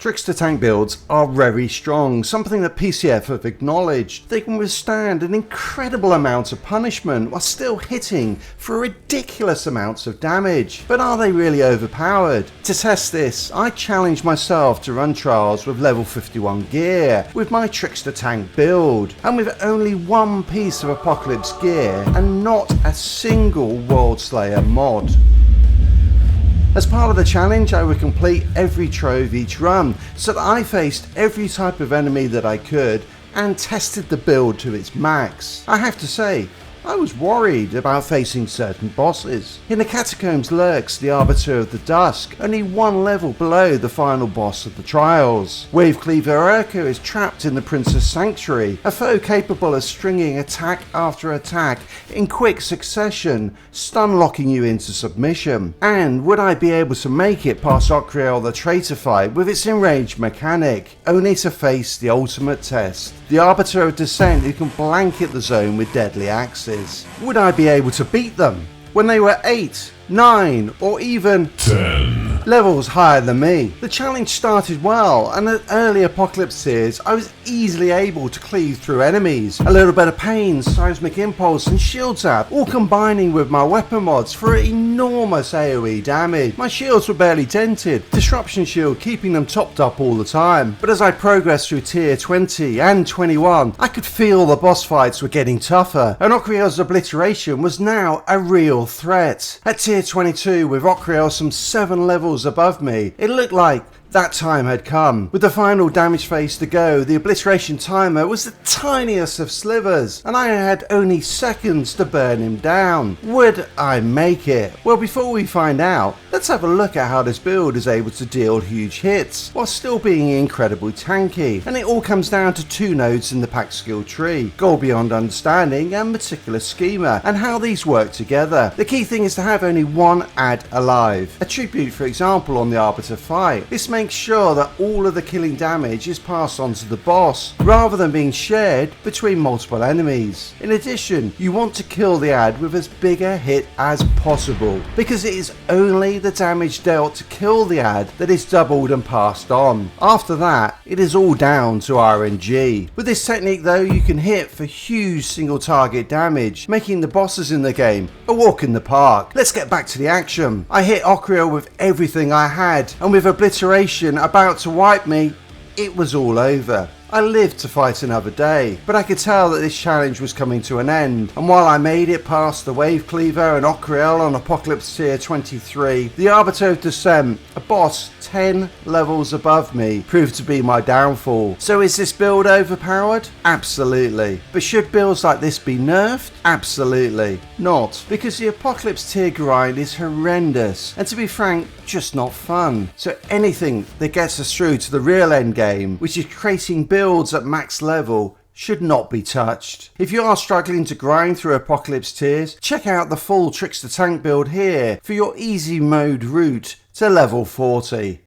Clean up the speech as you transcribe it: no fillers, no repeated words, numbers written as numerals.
Trickster Tank Builds are very strong, something that PCF have acknowledged. They can withstand an incredible amount of punishment while still hitting for ridiculous amounts of damage. But are they really overpowered? To test this, I challenged myself to run trials with level 51 gear with my Trickster Tank build, and with only one piece of Apocalypse gear and not a single Worldslayer mod. As part of the challenge, I would complete every trove each run, so that I faced every type of enemy that I could and tested the build to its max. I have to say, I was worried about facing certain bosses. In the Catacombs lurks the Arbiter of the Dusk, only one level below the final boss of the trials. Wave Cleaver Urka is trapped in the Princess Sanctuary, a foe capable of stringing attack after attack in quick succession, stun locking you into submission. And would I be able to make it past Okriel the Traitor fight with its enraged mechanic, only to face the ultimate test, the Arbiter of Descent who can blanket the zone with deadly axes? Would I be able to beat them when they were 8, 9 or even 10 levels higher than me? The challenge started well, and at early Apocalypse tiers I was easily able to cleave through enemies. A little bit of pain, seismic impulse and shield zap, all combining with my weapon mods for enormous AoE damage. My shields were barely dented, disruption shield keeping them topped up all the time. But as I progressed through tier 20 and 21, I could feel the boss fights were getting tougher, and Okriel's obliteration was now a real threat. At tier 22, with Okriel some 7 levels above me, it looked like that time had come. With the final damage phase to go, the obliteration timer was the tiniest of slivers, and I had only seconds to burn him down. Would I make it? Well, before we find out, let's have a look at how this build is able to deal huge hits while still being incredibly tanky. And it all comes down to 2 nodes in the pack skill tree: Goal Beyond Understanding and Meticulous Schema, and how these work together. The key thing is to have only one ad alive. A tribute, for example, on the Arbiter fight. This makes sure that all of the killing damage is passed on to the boss, rather than being shared between multiple enemies. In addition, you want to kill the ad with as big a hit as possible, because it is only the damage dealt to kill the ad that is doubled and passed on. After that, it is all down to RNG. With this technique though, you can hit for huge single target damage, making the bosses in the game a walk in the park. Let's get back to the action. I hit Okriel with everything I had, and with obliteration about to wipe me, it was all over. I lived to fight another day, but I could tell that this challenge was coming to an end, and while I made it past the Wave Cleaver and Okriel on Apocalypse tier 23, the Arbiter of Descent, a boss 10 levels above me, proved to be my downfall. So is this build overpowered? Absolutely. But should builds like this be nerfed? Absolutely not, because the Apocalypse tier grind is horrendous, and to be frank, just not fun. So anything that gets us through to the real end game, which is creating builds at max level, should not be touched. If you are struggling to grind through Apocalypse tiers, check out the full Trickster Tank build here for your easy mode route to level 40.